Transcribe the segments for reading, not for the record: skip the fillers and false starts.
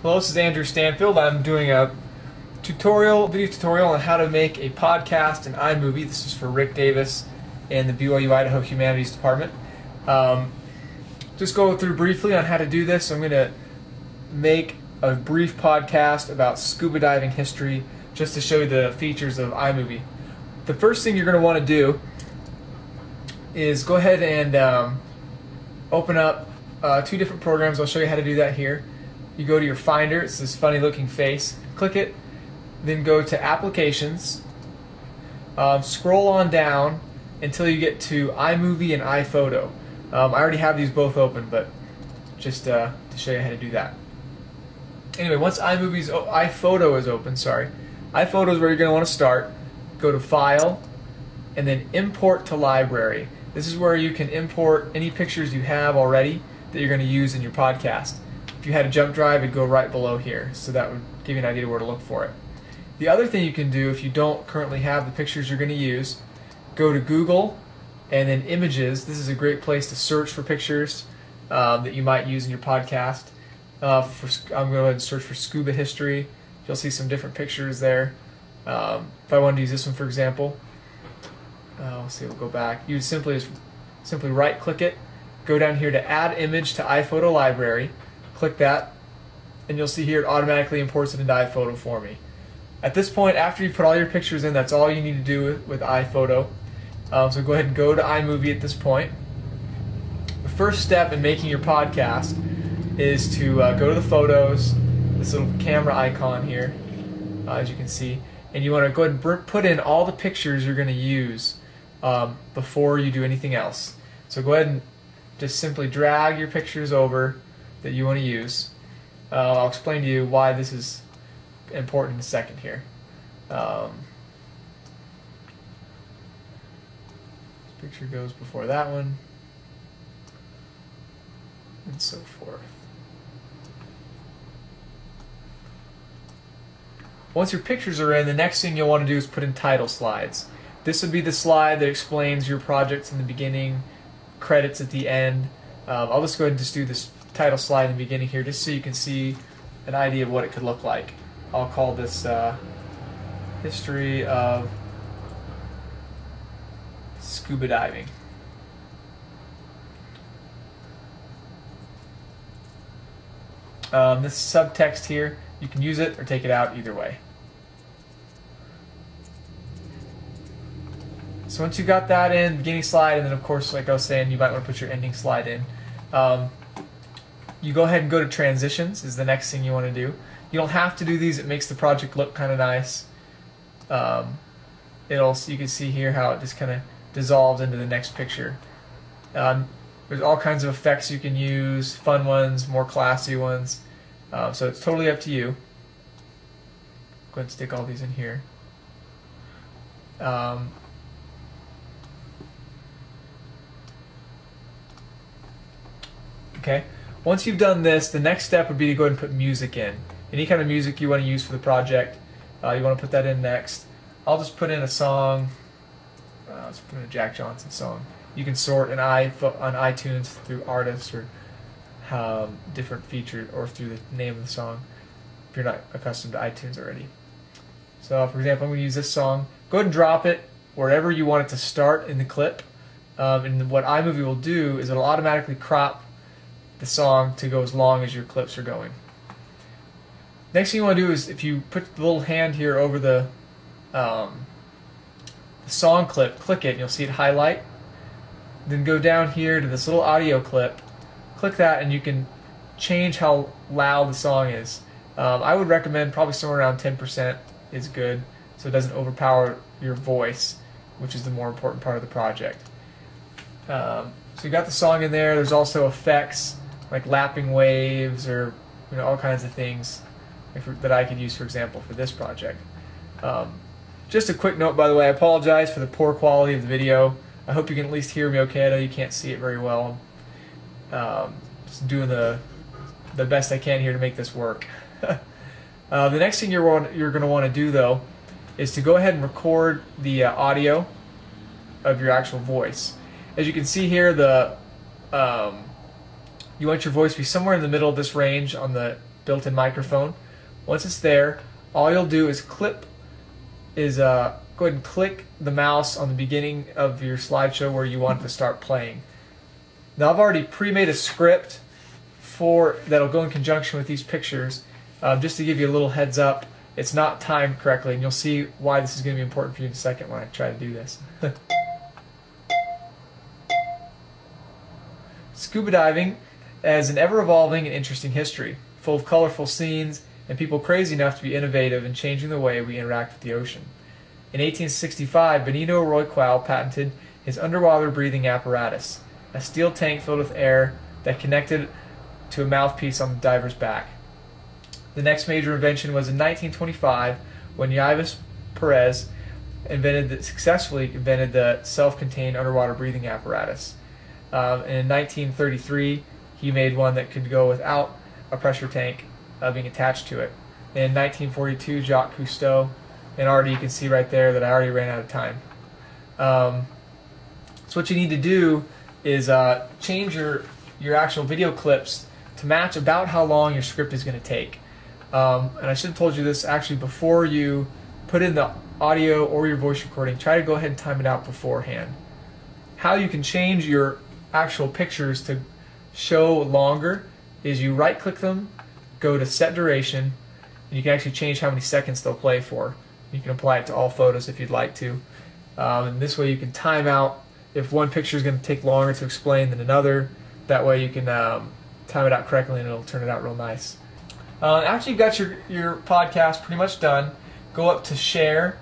Hello, this is Andrew Stanfield. I'm doing a video tutorial on how to make a podcast in iMovie. This is for Rick Davis in the BYU Idaho Humanities Department. Just go through briefly on how to do this. I'm going to make a brief podcast about scuba diving history just to show you the features of iMovie. The first thing you're going to want to do is go ahead and open up two different programs. I'll show you how to do that here. You go to your Finder, it's this funny looking face, click it, then go to Applications, scroll on down until you get to iMovie and iPhoto. I already have these both open, but just to show you how to do that. Anyway, once iPhoto is open, iPhoto is where you're going to want to start. Go to File, and then Import to Library. This is where you can import any pictures you have already that you're going to use in your podcast. If you had a jump drive, it'd go right below here, so that would give you an idea where to look for it. The other thing you can do if you don't currently have the pictures you're going to use, go to Google and then Images. This is a great place to search for pictures that you might use in your podcast. I'm going to go ahead and search for scuba history. You'll see some different pictures there. If I wanted to use this one, for example, let's see, we'll go back. You would simply right click it, go down here to Add Image to iPhoto Library, click that, and you'll see here it automatically imports it into iPhoto for me. At this point, after you put all your pictures in, that's all you need to do with iPhoto. So go ahead and go to iMovie at this point. The first step in making your podcast is to go to the photos, this little camera icon here, as you can see, and you want to go ahead and put in all the pictures you're going to use before you do anything else. So go ahead and just simply drag your pictures over that you want to use. I'll explain to you why this is important in a second here. This picture goes before that one, and so forth. Once your pictures are in, the next thing you'll want to do is put in title slides. This would be the slide that explains your projects in the beginning, credits at the end. I'll just go ahead and just do this title slide in the beginning here just so you can see an idea of what it could look like. I'll call this History of Scuba Diving. This subtext here, you can use it or take it out either way. So once you got that in, beginning slide, and then of course, like I was saying, you might want to put your ending slide in. You go ahead and go to Transitions is the next thing you want to do. You don't have to do these, it makes the project look kind of nice. You can see here how it just kind of dissolves into the next picture. There's all kinds of effects you can use, fun ones, more classy ones. So it's totally up to you. Go ahead and stick all these in here. Okay. Once you've done this, the next step would be to go ahead and put music in. Any kind of music you want to use for the project, you want to put that in next. I'll just put in a song. Let's put in a Jack Johnson song. You can sort on iTunes through artists or different features, or through the name of the song if you're not accustomed to iTunes already. So for example, I'm going to use this song. Go ahead and drop it wherever you want it to start in the clip. And what iMovie will do is it'll automatically crop the song to go as long as your clips are going. Next thing you want to do is, if you put the little hand here over the song clip, click it and you'll see it highlight. Then go down here to this little audio clip, click that, and you can change how loud the song is. I would recommend probably somewhere around 10% is good, so it doesn't overpower your voice, which is the more important part of the project. So you got the song in there. There's also effects like lapping waves, or all kinds of things that I could use, for example, for this project. Just a quick note, by the way, I apologize for the poor quality of the video. I hope you can at least hear me okay. I know you can't see it very well. Just doing the best I can here to make this work. The next thing you're going to want to do, though, is to go ahead and record the audio of your actual voice. As you can see here, you want your voice to be somewhere in the middle of this range on the built-in microphone. Once it's there, all you'll do is go ahead and click the mouse on the beginning of your slideshow where you want it to start playing. Now I've already pre-made a script that'll go in conjunction with these pictures, just to give you a little heads up. It's not timed correctly, and you'll see why this is going to be important for you in a second when I try to do this. Scuba diving is an ever-evolving and interesting history, full of colorful scenes and people crazy enough to be innovative in changing the way we interact with the ocean. In 1865, Benito Royqual patented his underwater breathing apparatus, a steel tank filled with air that connected to a mouthpiece on the diver's back. The next major invention was in 1925 when Yves Perez successfully invented the self-contained underwater breathing apparatus. And in 1933, he made one that could go without a pressure tank being attached to it. In 1942, Jacques Cousteau, and already you can see right there that I already ran out of time. So what you need to do is change your actual video clips to match about how long your script is going to take. And I should have told you this actually before you put in the audio or your voice recording. Try to go ahead and time it out beforehand. How you can change your actual pictures to show longer is you right click them, go to set duration, and you can actually change how many seconds they'll play for. You can apply it to all photos if you'd like to. And this way you can time out if one picture is going to take longer to explain than another. That way you can time it out correctly and it'll turn it out real nice. After you've got your podcast pretty much done, go up to Share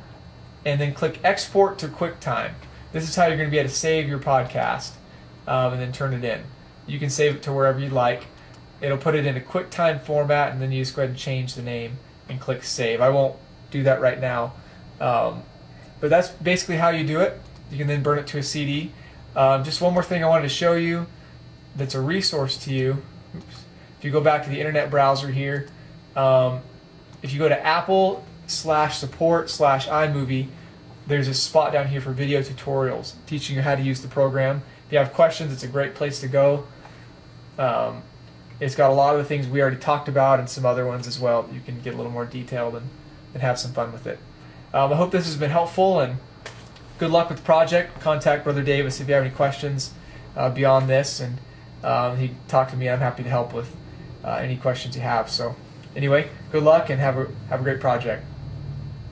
and then click Export to QuickTime. This is how you're going to be able to save your podcast and then turn it in. You can save it to wherever you'd like. It'll put it in a QuickTime format, and then you just go ahead and change the name and click Save. I won't do that right now, but that's basically how you do it. You can then burn it to a CD. Just one more thing I wanted to show you that's a resource to you. Oops. If you go back to the internet browser here, if you go to Apple/support/iMovie, there's a spot down here for video tutorials teaching you how to use the program. If you have questions, it's a great place to go. It's got a lot of the things we already talked about and some other ones as well. You can get a little more detailed and have some fun with it. I hope this has been helpful, and good luck with the project. Contact Brother Davis if you have any questions beyond this, and he can talk to me. I'm happy to help with any questions you have. So anyway, good luck and have a great project.